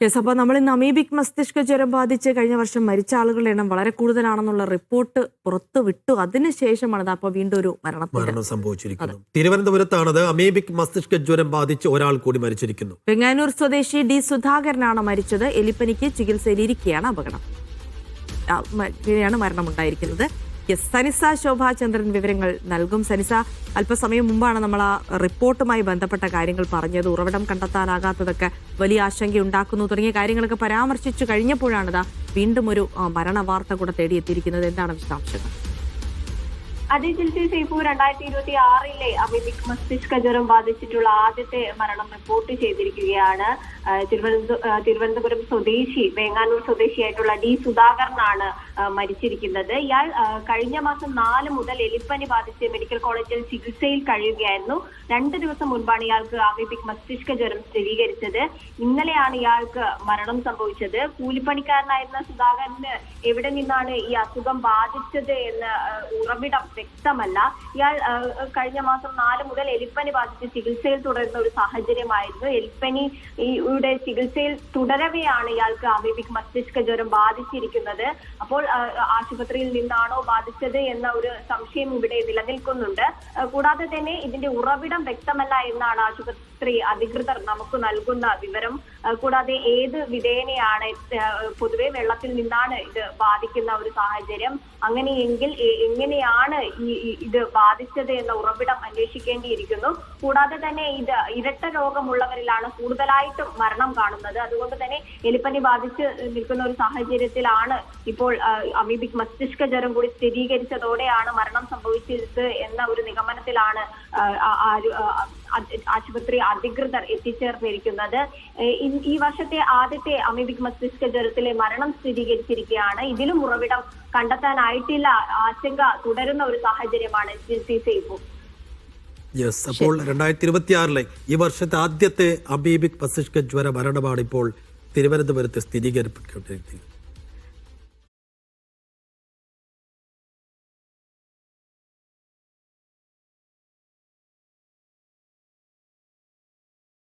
Yes, അപ്പോൾ നമ്മൾ ഇന്ന് അമീബിക് മസ്തിഷ്ക ജ്വരം ബാധിച്ച് കഴിഞ്ഞ വർഷം മരിച്ച ആളുകളുടെ എണ്ണം വളരെ കൂടുതലാണെന്നുള്ള റിപ്പോർട്ട് പുറത്തു വിട്ടു. അതിനുശേഷമാണ് അപ്പോൾ വീണ്ടും ഒരു മരണം സംഭവിച്ചിരിക്കുന്നു. തിരുവനന്തപുരത്താണത്. അമീബിക് മസ്തിഷ്ക ജ്വരം ബാധിച്ച് ഒരാൾ കൂടി മരിച്ചിരിക്കുന്നു. വെങ്ങാനൂർ സ്വദേശി ഡി സുധാകരനാണ് മരിച്ചത്. എലിപ്പനിക്ക് ചികിത്സയിലിരിക്കെയാണ് മരണമുണ്ടായിരിക്കുന്നത്. യെസ്, സനിസ ശോഭാചന്ദ്രൻ വിവരങ്ങൾ നൽകും. സനിസ, അല്പസമയം മുമ്പാണ് നമ്മൾ ആ റിപ്പോർട്ടുമായി ബന്ധപ്പെട്ട കാര്യങ്ങൾ പറഞ്ഞത്. ഉറവിടം കണ്ടെത്താനാകാത്തതൊക്കെ വലിയ ആശങ്കയുണ്ടാക്കുന്നു തുടങ്ങിയ കാര്യങ്ങളൊക്കെ പരാമർശിച്ചു കഴിഞ്ഞപ്പോഴാണ് വീണ്ടും ഒരു മരണ വാർത്ത കൂടെ തേടിയെത്തിയിരിക്കുന്നത്. എന്താണ് വിശദാംശങ്ങൾ? അതേ ജിൽസി സൈഫു, 2026 അമീബിക് മസ്തിഷ്ക ജ്വരം ബാധിച്ചിട്ടുള്ള ആദ്യത്തെ മരണം റിപ്പോർട്ട് ചെയ്തിരിക്കുകയാണ്. തിരുവനന്തപുരം സ്വദേശി, വേങ്ങാനൂർ സ്വദേശിയായിട്ടുള്ള ഡി സുധാകരനാണ് മരിച്ചിരിക്കുന്നത്. ഇയാൾ കഴിഞ്ഞ മാസം 4 മുതൽ എലിപ്പനി ബാധിച്ച് മെഡിക്കൽ കോളേജിൽ ചികിത്സയിൽ കഴിയുകയായിരുന്നു. 2 ദിവസം മുൻപാണ് ഇയാൾക്ക് അമീബിക് മസ്തിഷ്ക ജ്വരം സ്ഥിരീകരിച്ചത്. ഇന്നലെയാണ് ഇയാൾക്ക് മരണം സംഭവിച്ചത്. കൂലിപ്പണിക്കാരനായിരുന്ന സുധാകരന് എവിടെ നിന്നാണ് ഈ അസുഖം ബാധിച്ചത് എന്ന് ഉറവിടം വ്യക്തമല്ല. ഇയാൾ കഴിഞ്ഞ മാസം 4 മുതൽ എലിപ്പനി ബാധിച്ച് ചികിത്സയിൽ തുടരുന്ന ഒരു സാഹചര്യമായിരുന്നു. എലിപ്പനിയുടെ ചികിത്സയിൽ തുടരവെയാണ് ഇയാൾക്ക് അമീബിക് മസ്തിഷ്ക ജ്വരം ബാധിച്ചിരിക്കുന്നത്. അപ്പോൾ ആശുപത്രിയിൽ നിന്നാണോ ബാധിച്ചത് എന്ന ഒരു സംശയം ഇവിടെ നിലനിൽക്കുന്നുണ്ട്. കൂടാതെ തന്നെ ഇതിന്റെ ഉറവിടം വ്യക്തമല്ല എന്നാണ് ആശുപത്രി അധികൃതർ നമുക്ക് നൽകുന്ന വിവരം. കൂടാതെ ഏത് വിധേനയാണ്, പൊതുവെ വെള്ളത്തിൽ നിന്നാണ് ഇത് ബാധിക്കുന്ന ഒരു സാഹചര്യം. അങ്ങനെയെങ്കിൽ എങ്ങനെയാണ് ഇത് ബാധിച്ചത് എന്ന ഉറവിടം അന്വേഷിക്കേണ്ടിയിരിക്കുന്നു. കൂടാതെ തന്നെ ഇത് ഇരട്ട രോഗമുള്ളവരിലാണ് കൂടുതലായിട്ടും മരണം കാണുന്നത്. അതുകൊണ്ട് തന്നെ എലിപ്പനി ബാധിച്ച് നിൽക്കുന്ന ഒരു സാഹചര്യത്തിലാണ് ഇപ്പോൾ അമീബിക് മസ്തിഷ്ക ജ്വരം കൂടി സ്ഥിരീകരിച്ചതോടെയാണ് മരണം സംഭവിച്ചത് എന്ന ഒരു നിഗമനത്തിലാണ് ആശുപത്രി അധികൃതർ എത്തിച്ചേർന്നിരിക്കുന്നത്. ഈ വർഷത്തെ ആദ്യത്തെ അമീബിക് മസ്തിഷ്ക ജ്വരത്തിലെ മരണം സ്ഥിരീകരിച്ചിരിക്കുകയാണ്. ഇതിലും ഉറവിടം കണ്ടെത്താനായിട്ടില്ല. ആശങ്ക തുടരുന്ന ഒരു സാഹചര്യമാണ് സേഫു. യെസ്, അപ്പോൾ 2026 ഈ വർഷത്തെ ആദ്യത്തെ അമീബിക് മസ്തിഷ്ക ജ്വര മരണമാണ് ഇപ്പോൾ തിരുവനന്തപുരത്ത് സ്ഥിരീകരിക്കപ്പെട്ടിരിക്കുന്നത്.